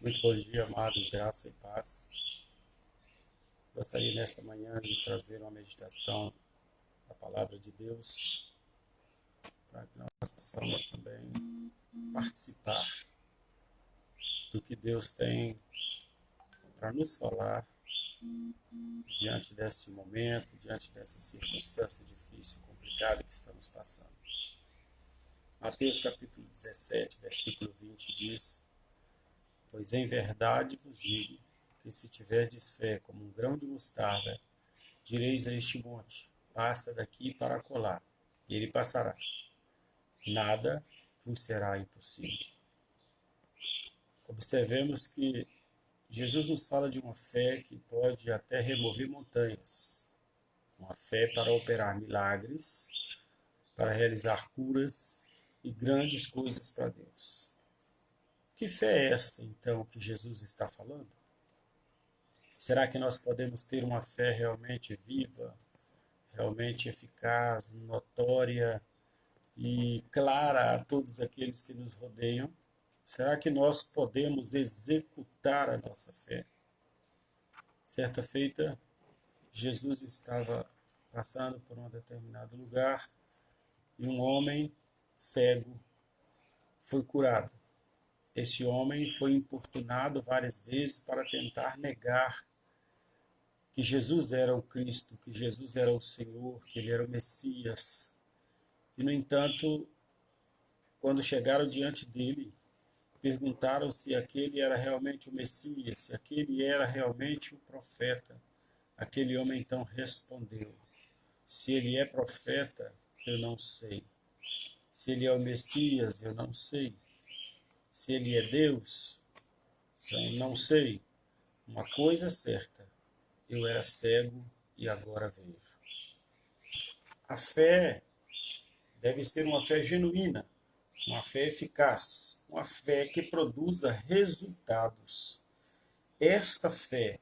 Muito bom dia, amados, graça e paz. Gostaria nesta manhã de trazer uma meditação da palavra de Deus, para que nós possamos também participar do que Deus tem para nos falar diante desse momento, diante dessa circunstância difícil, complicada que estamos passando. Mateus capítulo 17, versículo 20 diz: Pois em verdade vos digo que se tiverdes fé como um grão de mostarda, direis a este monte: passa daqui para acolá, e ele passará. Nada vos será impossível. Observemos que Jesus nos fala de uma fé que pode até remover montanhas, uma fé para operar milagres, para realizar curas e grandes coisas para Deus. Que fé é essa, então, que Jesus está falando? Será que nós podemos ter uma fé realmente viva, realmente eficaz, notória e clara a todos aqueles que nos rodeiam? Será que nós podemos executar a nossa fé? Certa feita, Jesus estava passando por um determinado lugar e um homem cego foi curado. Esse homem foi importunado várias vezes para tentar negar que Jesus era o Cristo, que Jesus era o Senhor, que ele era o Messias. E, no entanto, quando chegaram diante dele, perguntaram se aquele era realmente o Messias, se aquele era realmente o profeta. Aquele homem então respondeu: se ele é profeta, eu não sei. Se ele é o Messias, eu não sei. Se ele é Deus, eu não sei. Uma coisa é certa: eu era cego e agora vejo. A fé deve ser uma fé genuína, uma fé eficaz, uma fé que produza resultados. Esta fé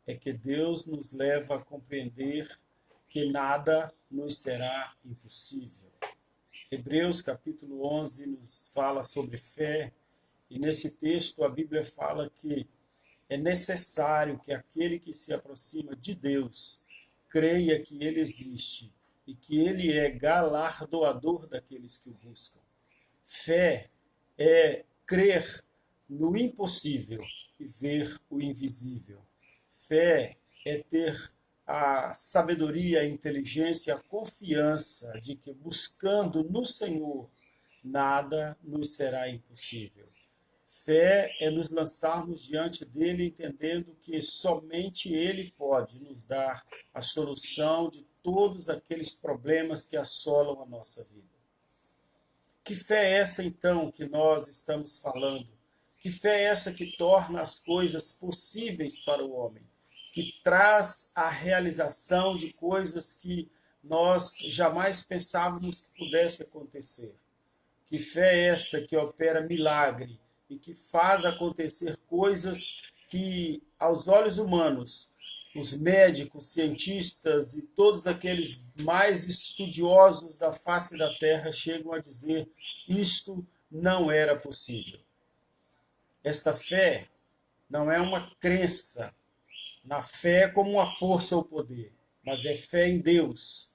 é que Deus nos leva a compreender que nada nos será impossível. Hebreus capítulo 11 nos fala sobre fé, e nesse texto a Bíblia fala que é necessário que aquele que se aproxima de Deus creia que ele existe e que ele é galardoador daqueles que o buscam. Fé é crer no impossível e ver o invisível. Fé é ter a sabedoria, a inteligência, a confiança de que buscando no Senhor nada nos será impossível. Fé é nos lançarmos diante dele entendendo que somente ele pode nos dar a solução de todos aqueles problemas que assolam a nossa vida. Que fé é essa, então, que nós estamos falando? Que fé é essa que torna as coisas possíveis para o homem? Que traz a realização de coisas que nós jamais pensávamos que pudesse acontecer? Que fé é esta que opera milagre e que faz acontecer coisas que, aos olhos humanos, os médicos, cientistas e todos aqueles mais estudiosos da face da Terra chegam a dizer: isto não era possível. Esta fé não é uma crença na fé como uma força ou poder, mas é fé em Deus.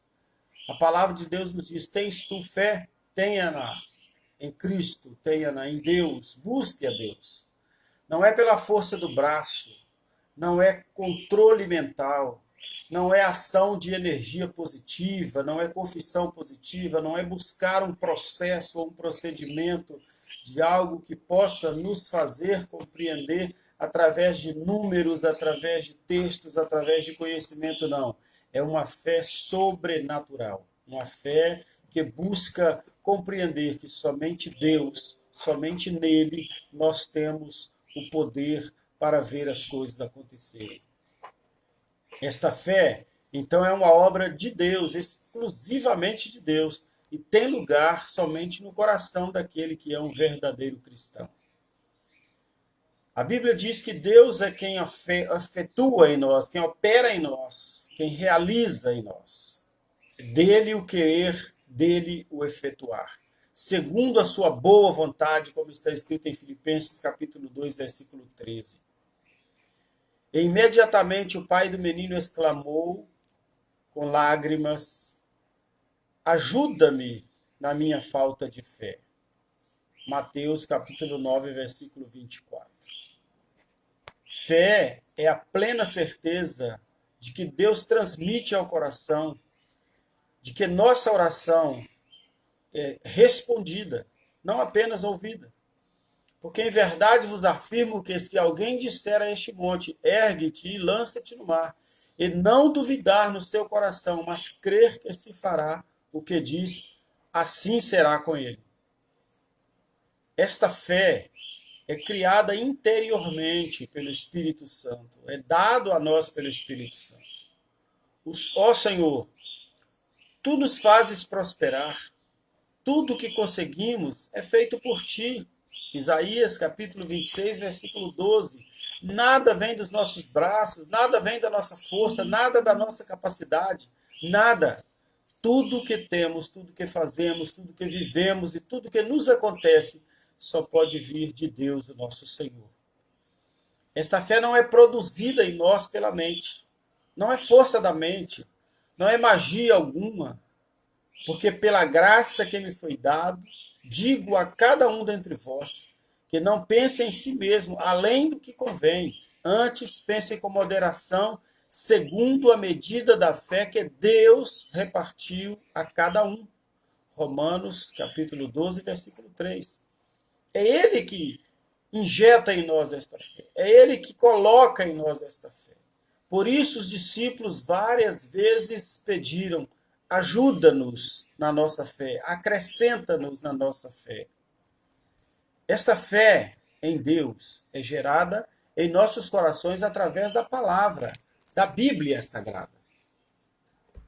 A palavra de Deus nos diz: tens tu fé? Tenha-na em Cristo, tenha-na em Deus, busque a Deus. Não é pela força do braço, não é controle mental, não é ação de energia positiva, não é confissão positiva, não é buscar um processo ou um procedimento de algo que possa nos fazer compreender através de números, através de textos, através de conhecimento, não. É uma fé sobrenatural, uma fé que busca compreender que somente Deus, somente nele, nós temos o poder para ver as coisas acontecerem. Esta fé, então, é uma obra de Deus, exclusivamente de Deus, e tem lugar somente no coração daquele que é um verdadeiro cristão. A Bíblia diz que Deus é quem efetua em nós, quem opera em nós, quem realiza em nós. Dele o querer, dele o efetuar. segundo a sua boa vontade, como está escrito em Filipenses capítulo 2, versículo 13. E imediatamente o pai do menino exclamou com lágrimas: ajuda-me na minha falta de fé. Mateus capítulo 9, versículo 24. Fé é a plena certeza de que Deus transmite ao coração, de que nossa oração é respondida, não apenas ouvida. Porque em verdade vos afirmo que se alguém disser a este monte, ergue-te e lança-te no mar, e não duvidar no seu coração, mas crer que se fará o que diz, assim será com ele. Esta fé é criada interiormente pelo Espírito Santo, é dado a nós pelo Espírito Santo. Ó Senhor, tu nos fazes prosperar, tudo que conseguimos é feito por ti. Isaías capítulo 26, versículo 12. Nada vem dos nossos braços, nada vem da nossa força, nada da nossa capacidade, nada. Tudo que temos, tudo que fazemos, tudo que vivemos e tudo que nos acontece só pode vir de Deus, o nosso Senhor. Esta fé não é produzida em nós pela mente, não é força da mente, não é magia alguma, porque pela graça que me foi dado, digo a cada um dentre vós, que não pense em si mesmo além do que convém, antes pense com moderação, segundo a medida da fé que Deus repartiu a cada um. Romanos capítulo 12, versículo 3. É Ele que injeta em nós esta fé, é Ele que coloca em nós esta fé. Por isso os discípulos várias vezes pediram: ajuda-nos na nossa fé, acrescenta-nos na nossa fé. Esta fé em Deus é gerada em nossos corações através da palavra, da Bíblia Sagrada.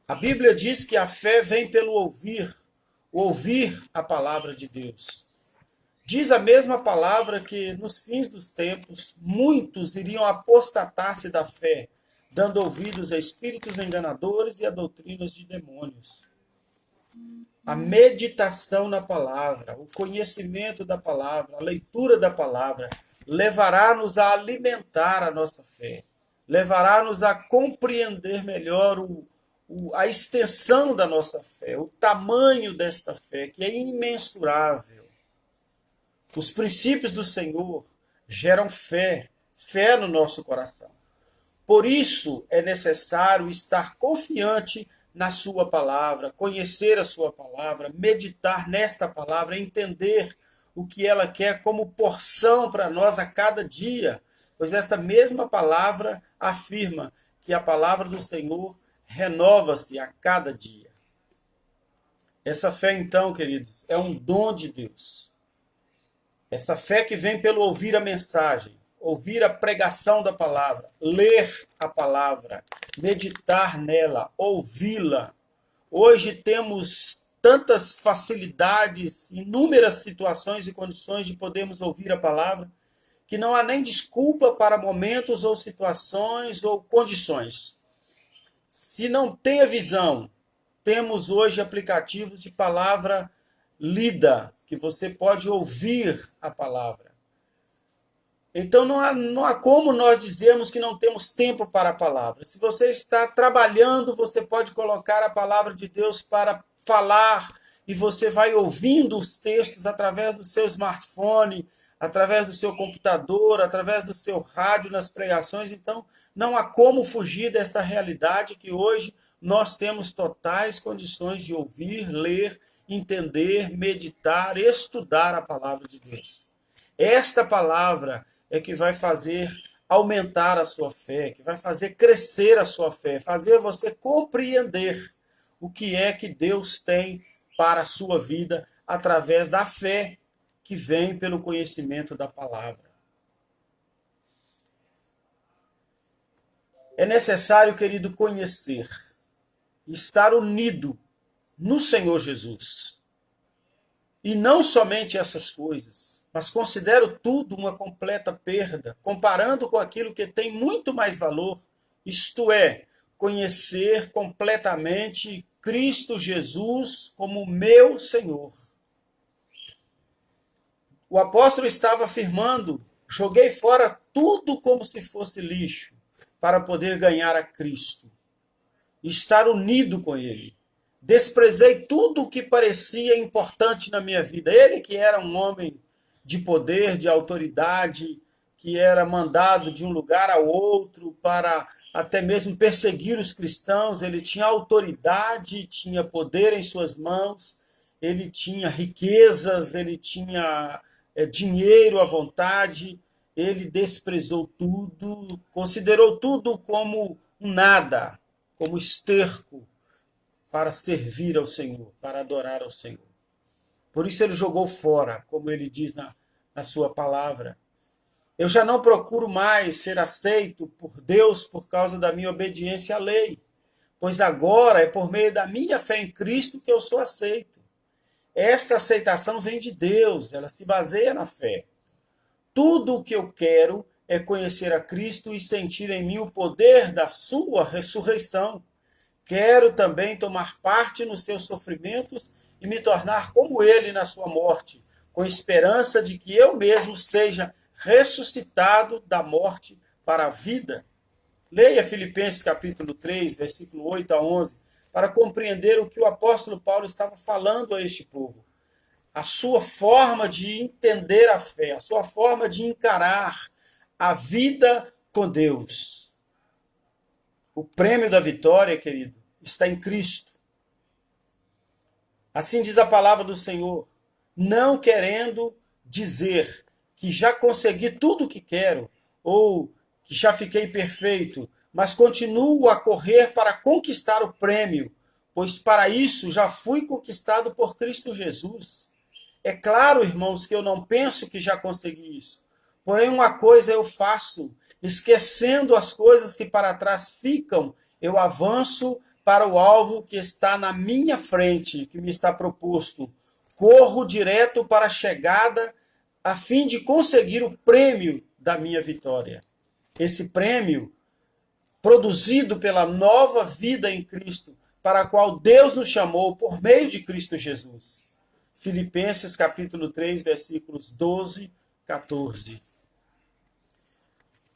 A Bíblia diz que a fé vem pelo ouvir a palavra de Deus. Diz a mesma palavra que nos fins dos tempos muitos iriam apostatar-se da fé, dando ouvidos a espíritos enganadores e a doutrinas de demônios. A meditação na palavra, o conhecimento da palavra, a leitura da palavra, levará-nos a alimentar a nossa fé, levará-nos a compreender melhor a extensão da nossa fé, o tamanho desta fé, que é imensurável. Os princípios do Senhor geram fé no nosso coração. Por isso é necessário estar confiante na sua palavra, conhecer a sua palavra, meditar nesta palavra, entender o que ela quer como porção para nós a cada dia, pois esta mesma palavra afirma que a palavra do Senhor renova-se a cada dia. Essa fé, então, queridos, é um dom de Deus. Essa fé que vem pelo ouvir a mensagem, ouvir a pregação da palavra, ler a palavra, meditar nela, ouvi-la. Hoje temos tantas facilidades, inúmeras situações e condições de podermos ouvir a palavra, que não há nem desculpa para momentos ou situações ou condições. Se não tem a visão, temos hoje aplicativos de palavra lida, que você pode ouvir a palavra. Então não há como nós dizermos que não temos tempo para a palavra. Se você está trabalhando, você pode colocar a palavra de Deus para falar e você vai ouvindo os textos através do seu smartphone, através do seu computador, através do seu rádio nas pregações. Então não há como fugir dessa realidade que hoje nós temos totais condições de ouvir, ler, entender, meditar, estudar a palavra de Deus. Esta palavra é que vai fazer aumentar a sua fé, que vai fazer crescer a sua fé, fazer você compreender o que é que Deus tem para a sua vida através da fé que vem pelo conhecimento da palavra. É necessário, querido, conhecer e estar unido no Senhor Jesus. E não somente essas coisas, mas considero tudo uma completa perda, comparando com aquilo que tem muito mais valor, isto é, conhecer completamente Cristo Jesus como meu Senhor. O apóstolo estava afirmando: joguei fora tudo como se fosse lixo para poder ganhar a Cristo, estar unido com Ele. Desprezei tudo o que parecia importante na minha vida. Ele que era um homem de poder, de autoridade, que era mandado de um lugar ao outro para até mesmo perseguir os cristãos, ele tinha autoridade, tinha poder em suas mãos, ele tinha riquezas, ele tinha dinheiro à vontade, ele desprezou tudo, considerou tudo como um nada, como esterco para servir ao Senhor, para adorar ao Senhor. Por isso ele jogou fora, como ele diz na sua palavra. Eu já não procuro mais ser aceito por Deus por causa da minha obediência à lei, pois agora é por meio da minha fé em Cristo que eu sou aceito. Esta aceitação vem de Deus, ela se baseia na fé. Tudo o que eu quero é conhecer a Cristo e sentir em mim o poder da sua ressurreição. Quero também tomar parte nos seus sofrimentos e me tornar como ele na sua morte, com esperança de que eu mesmo seja ressuscitado da morte para a vida. Leia Filipenses capítulo 3, versículo 8 a 11, para compreender o que o apóstolo Paulo estava falando a este povo. A sua forma de entender a fé, a sua forma de encarar a vida com Deus. O prêmio da vitória, querido, está em Cristo. Assim diz a palavra do Senhor, não querendo dizer que já consegui tudo o que quero, ou que já fiquei perfeito, mas continuo a correr para conquistar o prêmio, pois para isso já fui conquistado por Cristo Jesus. É claro, irmãos, que eu não penso que já consegui isso. Porém, uma coisa eu faço, esquecendo as coisas que para trás ficam, eu avanço para o alvo que está na minha frente, que me está proposto. Corro direto para a chegada, a fim de conseguir o prêmio da minha vitória. Esse prêmio, produzido pela nova vida em Cristo, para a qual Deus nos chamou por meio de Cristo Jesus. Filipenses capítulo 3, versículos 12, 14.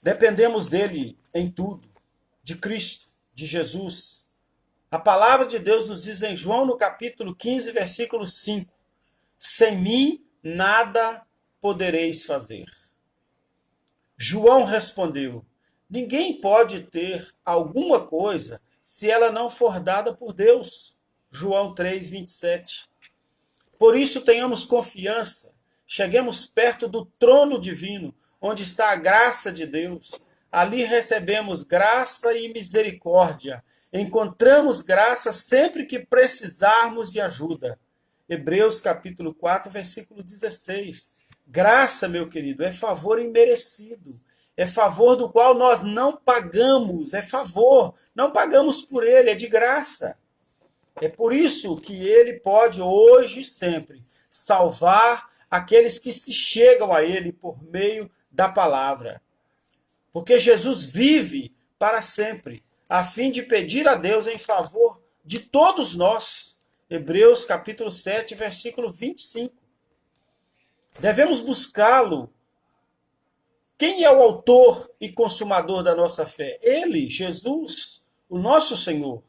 Dependemos dele em tudo, de Cristo, de Jesus. A palavra de Deus nos diz em João, no capítulo 15, versículo 5, sem mim nada podereis fazer. João respondeu, ninguém pode ter alguma coisa se ela não for dada por Deus. João 3, 27. Por isso tenhamos confiança, cheguemos perto do trono divino, onde está a graça de Deus. Ali recebemos graça e misericórdia. Encontramos graça sempre que precisarmos de ajuda. Hebreus capítulo 4, versículo 16. Graça, meu querido, é favor imerecido. É favor do qual nós não pagamos. É favor. Não pagamos por ele, é de graça. É por isso que ele pode hoje e sempre salvar aqueles que se chegam a ele por meio da palavra. Porque Jesus vive para sempre, a fim de pedir a Deus em favor de todos nós. Hebreus capítulo 7, versículo 25. Devemos buscá-lo. Quem é o autor e consumador da nossa fé? Ele, Jesus, o nosso Senhor.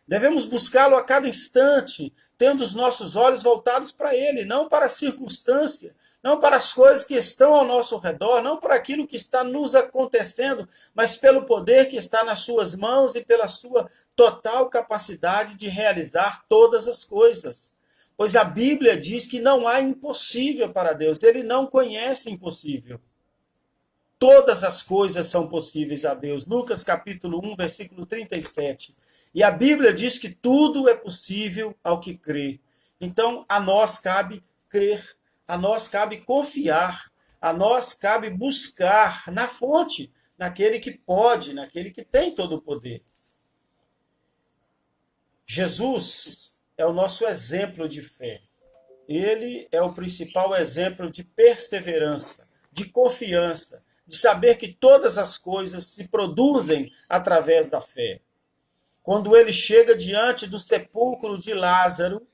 Devemos buscá-lo a cada instante, tendo os nossos olhos voltados para ele, não para a circunstância, não para as coisas que estão ao nosso redor, não para aquilo que está nos acontecendo, mas pelo poder que está nas suas mãos e pela sua total capacidade de realizar todas as coisas. Pois a Bíblia diz que não há impossível para Deus, ele não conhece impossível. Todas as coisas são possíveis a Deus. Lucas capítulo 1, versículo 37. E a Bíblia diz que tudo é possível ao que crê. Então, a nós cabe crer, a nós cabe confiar, a nós cabe buscar na fonte, naquele que pode, naquele que tem todo o poder. Jesus é o nosso exemplo de fé. Ele é o principal exemplo de perseverança, de confiança, de saber que todas as coisas se produzem através da fé. Quando ele chega diante do sepulcro de Lázaro,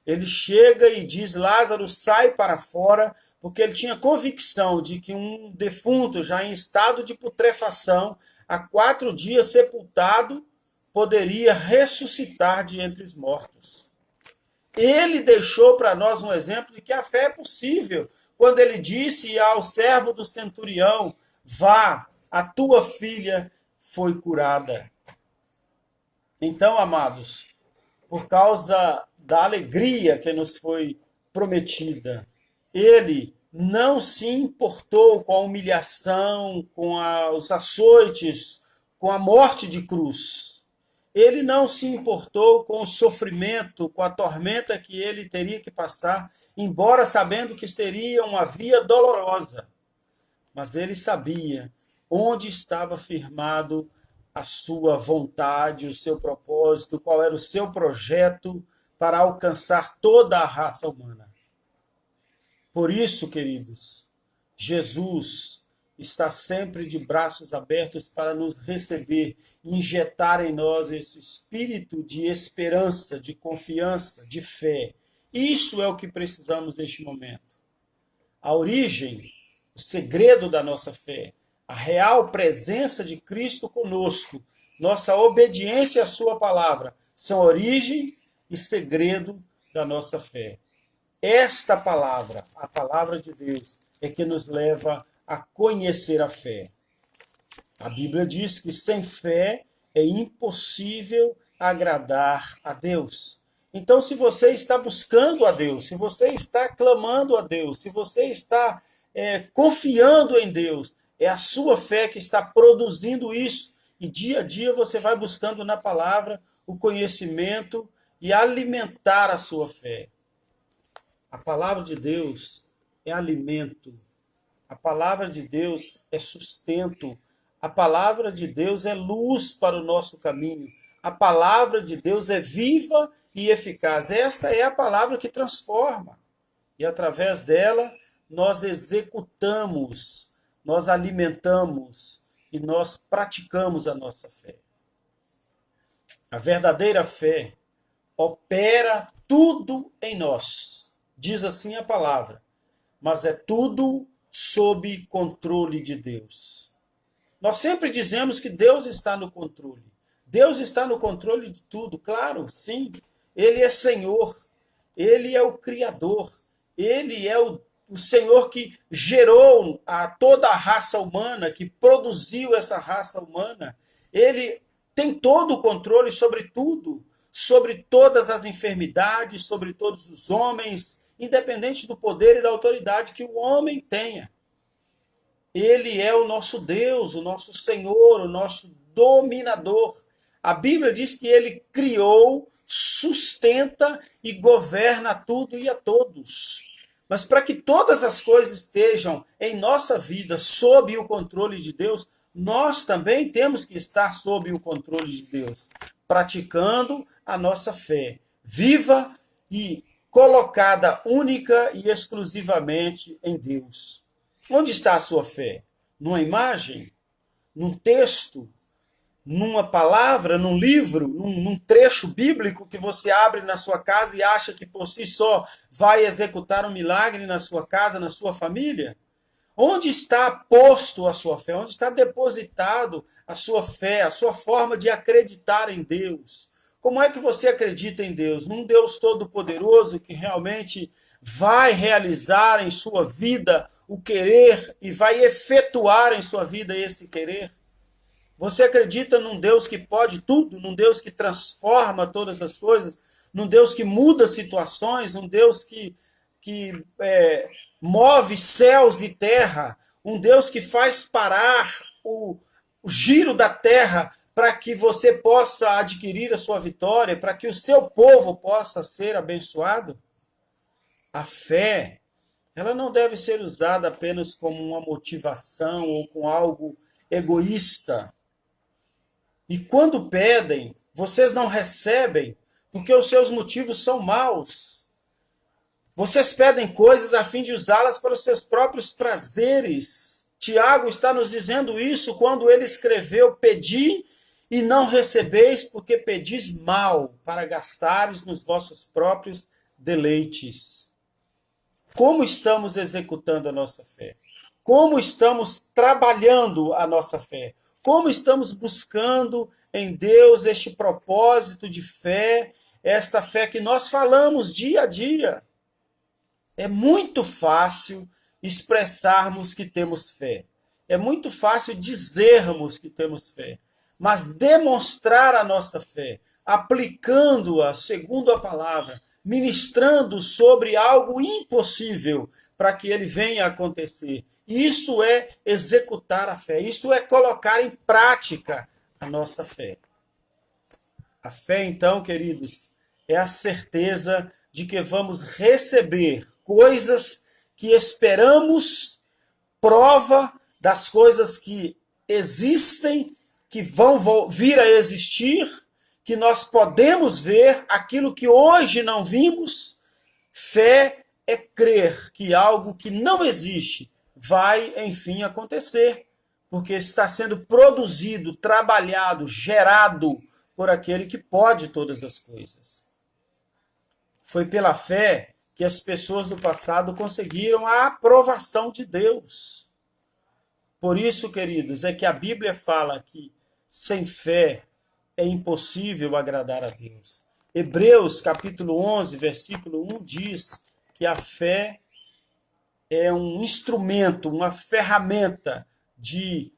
ele chega e diz: Lázaro, sai para fora, porque ele tinha convicção de que um defunto já em estado de putrefação, há 4 dias sepultado, poderia ressuscitar de entre os mortos. Ele deixou para nós um exemplo de que a fé é possível, quando ele disse ao servo do centurião: vá, a tua filha foi curada. Então, amados, por causa da alegria que nos foi prometida, ele não se importou com a humilhação, com os açoites, com a morte de cruz. Ele não se importou com o sofrimento, com a tormenta que ele teria que passar, embora sabendo que seria uma via dolorosa. Mas ele sabia onde estava firmado a sua vontade, o seu propósito, qual era o seu projeto para alcançar toda a raça humana. Por isso, queridos, Jesus está sempre de braços abertos para nos receber, injetar em nós esse espírito de esperança, de confiança, de fé. Isso é o que precisamos neste momento. A origem, o segredo da nossa fé, a real presença de Cristo conosco, nossa obediência à sua palavra, são origem e segredo da nossa fé. Esta palavra, a palavra de Deus, é que nos leva a conhecer a fé. A Bíblia diz que sem fé é impossível agradar a Deus. Então, se você está buscando a Deus, se você está clamando a Deus, se você está confiando em Deus, é a sua fé que está produzindo isso. E dia a dia você vai buscando na palavra o conhecimento e alimentar a sua fé. A palavra de Deus é alimento. A palavra de Deus é sustento. A palavra de Deus é luz para o nosso caminho. A palavra de Deus é viva e eficaz. Esta é a palavra que transforma. E através dela nós executamos, nós alimentamos e nós praticamos a nossa fé. A verdadeira fé opera tudo em nós. Diz assim a palavra, mas é tudo sob controle de Deus. Nós sempre dizemos que Deus está no controle. Deus está no controle de tudo, claro, sim. Ele é Senhor, Ele é o Criador, Ele é o Senhor que gerou toda a raça humana, que produziu essa raça humana. Ele tem todo o controle sobre tudo, sobre todas as enfermidades, sobre todos os homens, independente do poder e da autoridade que o homem tenha. Ele é o nosso Deus, o nosso Senhor, o nosso dominador. A Bíblia diz que ele criou, sustenta e governa tudo e a todos. Mas para que todas as coisas estejam em nossa vida sob o controle de Deus, nós também temos que estar sob o controle de Deus, praticando a nossa fé, viva e colocada única e exclusivamente em Deus. Onde está a sua fé? Numa imagem? Num texto? Numa palavra? Num livro? Num trecho bíblico que você abre na sua casa e acha que por si só vai executar um milagre na sua casa, na sua família? Onde está posto a sua fé? Onde está depositado a sua fé, a sua forma de acreditar em Deus? Como é que você acredita em Deus? Num Deus todo-poderoso que realmente vai realizar em sua vida o querer e vai efetuar em sua vida esse querer? Você acredita num Deus que pode tudo, num Deus que transforma todas as coisas, num Deus que muda situações, um Deus que move céus e terra, um Deus que faz parar o giro da terra para que você possa adquirir a sua vitória, para que o seu povo possa ser abençoado? A fé, ela não deve ser usada apenas como uma motivação ou com algo egoísta. E quando pedem, vocês não recebem, porque os seus motivos são maus. Vocês pedem coisas a fim de usá-las para os seus próprios prazeres. Tiago está nos dizendo isso quando ele escreveu: pedi e não recebeis, porque pedis mal, para gastares nos vossos próprios deleites. Como estamos executando a nossa fé? Como estamos trabalhando a nossa fé? Como estamos buscando em Deus este propósito de fé, esta fé que nós falamos dia a dia? É muito fácil expressarmos que temos fé. É muito fácil dizermos que temos fé. Mas demonstrar a nossa fé, aplicando-a segundo a palavra, ministrando sobre algo impossível para que ele venha a acontecer. Isto é executar a fé, isto é colocar em prática a nossa fé. A fé, então, queridos, é a certeza de que vamos receber coisas que esperamos, prova das coisas que existem, que vão vir a existir, que nós podemos ver aquilo que hoje não vimos. Fé é crer que algo que não existe vai, enfim, acontecer, porque está sendo produzido, trabalhado, gerado por aquele que pode todas as coisas. Foi pela fé que as pessoas do passado conseguiram a aprovação de Deus. Por isso, queridos, é que a Bíblia fala que sem fé é impossível agradar a Deus. Hebreus, capítulo 11, versículo 1 diz que a fé é um instrumento, uma ferramenta de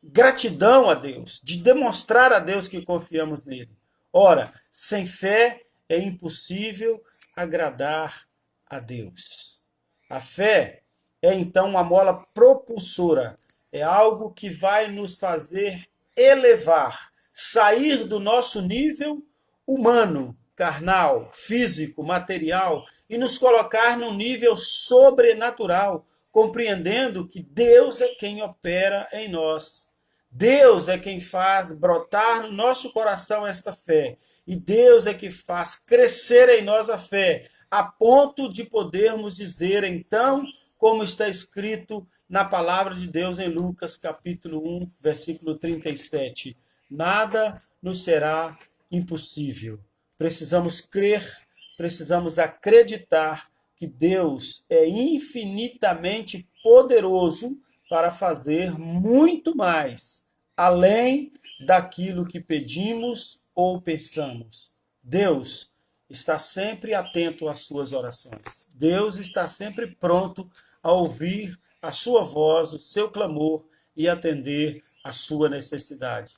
gratidão a Deus, de demonstrar a Deus que confiamos nele. Ora, sem fé é impossível agradar a Deus. A fé é então uma mola propulsora, é algo que vai nos fazer elevar, sair do nosso nível humano, carnal, físico, material e nos colocar num nível sobrenatural, compreendendo que Deus é quem opera em nós. Deus é quem faz brotar no nosso coração esta fé. E Deus é que faz crescer em nós a fé, a ponto de podermos dizer, então, como está escrito na palavra de Deus em Lucas, capítulo 1, versículo 37. Nada nos será impossível. Precisamos crer, precisamos acreditar que Deus é infinitamente poderoso para fazer muito mais, além daquilo que pedimos ou pensamos. Deus está sempre atento às suas orações. Deus está sempre pronto a ouvir a sua voz, o seu clamor e atender a sua necessidade.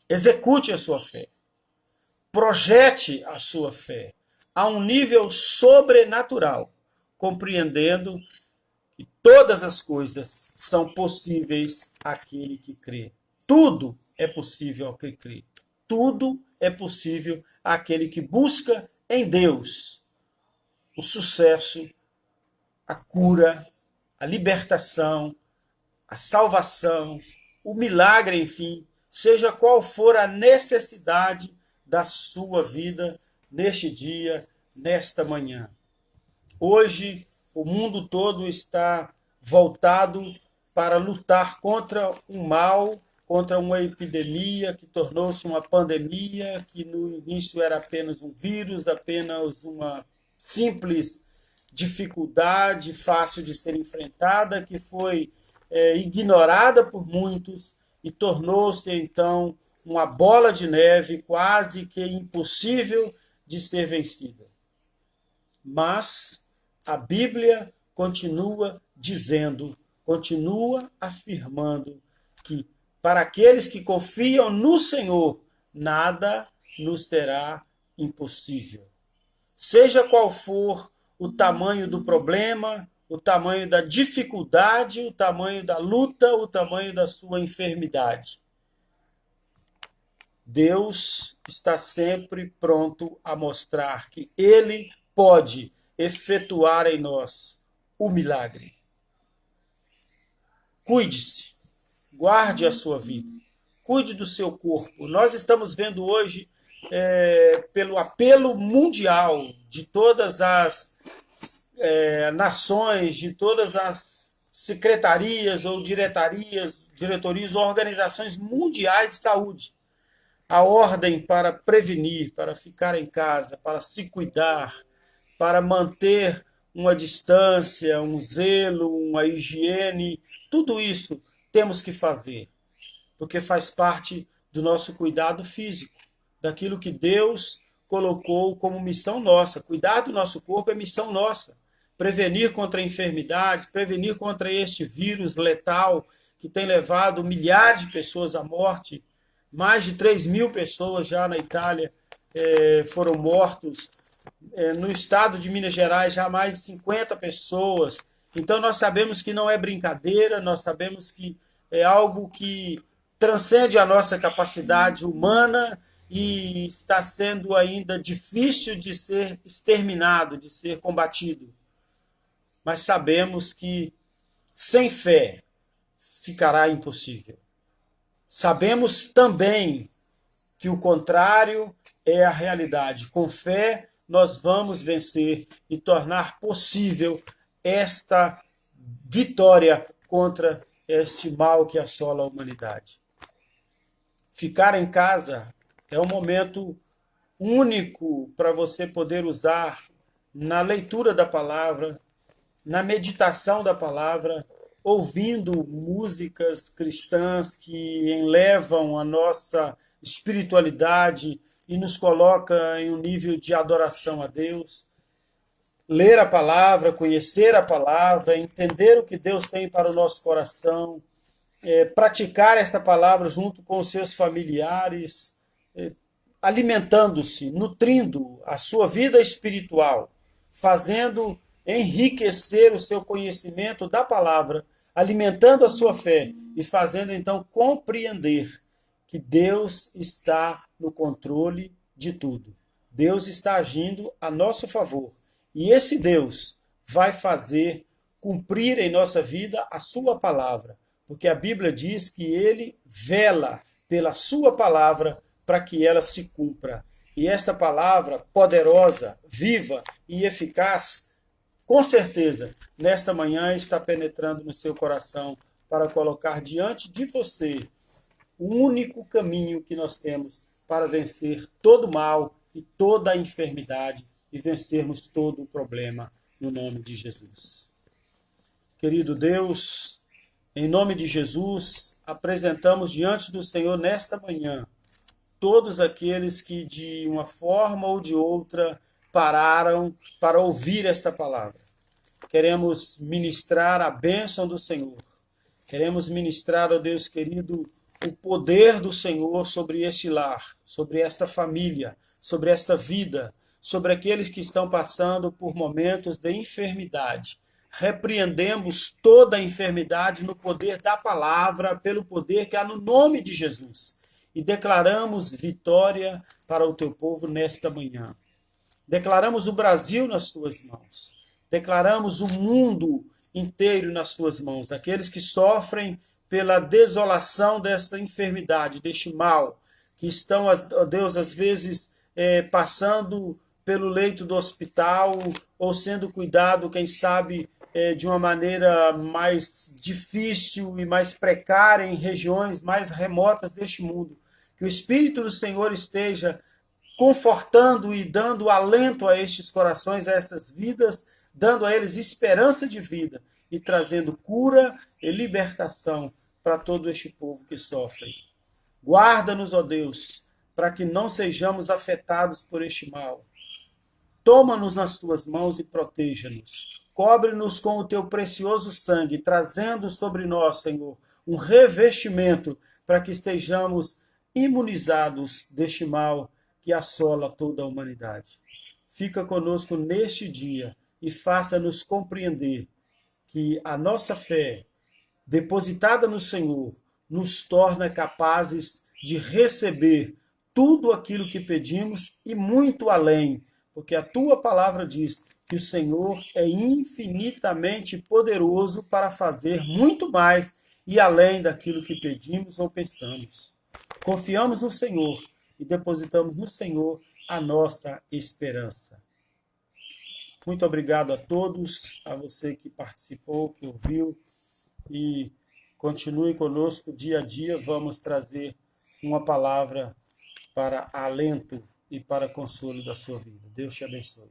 Execute a sua fé. Projete a sua fé a um nível sobrenatural, compreendendo que todas as coisas são possíveis àquele que crê. Tudo é possível ao que crê. Tudo é possível àquele que busca em Deus o sucesso, a cura, a libertação, a salvação, o milagre, enfim, seja qual for a necessidade da sua vida neste dia, nesta manhã. Hoje, o mundo todo está voltado para lutar contra um mal, contra uma epidemia que tornou-se uma pandemia, que no início era apenas um vírus, apenas uma simples dificuldade fácil de ser enfrentada, que foi ignorada por muitos e tornou-se então uma bola de neve quase que impossível de ser vencida. Mas a Bíblia continua dizendo, continua afirmando que para aqueles que confiam no Senhor, nada nos será impossível. Seja qual for o tamanho do problema, o tamanho da dificuldade, o tamanho da luta, o tamanho da sua enfermidade. Deus está sempre pronto a mostrar que Ele pode efetuar em nós o milagre. Cuide-se, guarde a sua vida, cuide do seu corpo. Nós estamos vendo hoje, pelo apelo mundial de todas as nações, de todas as secretarias ou diretorias ou organizações mundiais de saúde, a ordem para prevenir, para ficar em casa, para se cuidar, para manter uma distância, um zelo, uma higiene, tudo isso temos que fazer, porque faz parte do nosso cuidado físico, daquilo que Deus colocou como missão nossa. Cuidar do nosso corpo é missão nossa. Prevenir contra enfermidades, prevenir contra este vírus letal que tem levado milhares de pessoas à morte. Mais de 3.000 pessoas já na Itália foram mortos. No estado de Minas Gerais, já mais de 50 pessoas. Então, nós sabemos que não é brincadeira, nós sabemos que é algo que transcende a nossa capacidade humana e está sendo ainda difícil de ser exterminado, de ser combatido. Mas sabemos que sem fé ficará impossível. Sabemos também que o contrário é a realidade. Com fé, nós vamos vencer e tornar possível esta vitória contra este mal que assola a humanidade. Ficar em casa é um momento único para você poder usar na leitura da palavra, na meditação da palavra, ouvindo músicas cristãs que elevam a nossa espiritualidade e nos coloca em um nível de adoração a Deus. Ler a palavra, conhecer a palavra, entender o que Deus tem para o nosso coração, praticar esta palavra junto com os seus familiares, alimentando-se, nutrindo a sua vida espiritual, fazendo enriquecer o seu conhecimento da palavra, alimentando a sua fé e fazendo então compreender que Deus está no controle de tudo. Deus está agindo a nosso favor. E esse Deus vai fazer cumprir em nossa vida a sua palavra, porque a Bíblia diz que ele vela pela sua palavra para que ela se cumpra. E essa palavra poderosa, viva e eficaz, com certeza, nesta manhã está penetrando no seu coração para colocar diante de você o único caminho que nós temos para vencer todo mal e toda a enfermidade e vencermos todo o problema no nome de Jesus. Querido Deus, em nome de Jesus, apresentamos diante do Senhor nesta manhã todos aqueles que de uma forma ou de outra pararam para ouvir esta palavra. Queremos ministrar a bênção do Senhor. Queremos ministrar, ó Deus querido, o poder do Senhor sobre este lar, sobre esta família, sobre esta vida, sobre aqueles que estão passando por momentos de enfermidade. Repreendemos toda a enfermidade no poder da palavra, pelo poder que há no nome de Jesus. E declaramos vitória para o teu povo nesta manhã. Declaramos o Brasil nas tuas mãos. Declaramos o mundo inteiro nas tuas mãos. Aqueles que sofrem pela desolação desta enfermidade, deste mal, que estão, ó Deus, às vezes passando pelo leito do hospital ou sendo cuidado, quem sabe, de uma maneira mais difícil e mais precária em regiões mais remotas deste mundo. Que o Espírito do Senhor esteja confortando e dando alento a estes corações, a essas vidas, dando a eles esperança de vida e trazendo cura e libertação para todo este povo que sofre. Guarda-nos, ó Deus, para que não sejamos afetados por este mal. Toma-nos nas tuas mãos e proteja-nos. Cobre-nos com o teu precioso sangue, trazendo sobre nós, Senhor, um revestimento para que estejamos imunizados deste mal que assola toda a humanidade. Fica conosco neste dia e faça-nos compreender que a nossa fé, depositada no Senhor, nos torna capazes de receber tudo aquilo que pedimos e muito além, porque a tua palavra diz que o Senhor é infinitamente poderoso para fazer muito mais e além daquilo que pedimos ou pensamos. Confiamos no Senhor e depositamos no Senhor a nossa esperança. Muito obrigado a todos, a você que participou, que ouviu, e continue conosco dia a dia. Vamos trazer uma palavra para alento e para consolo da sua vida. Deus te abençoe.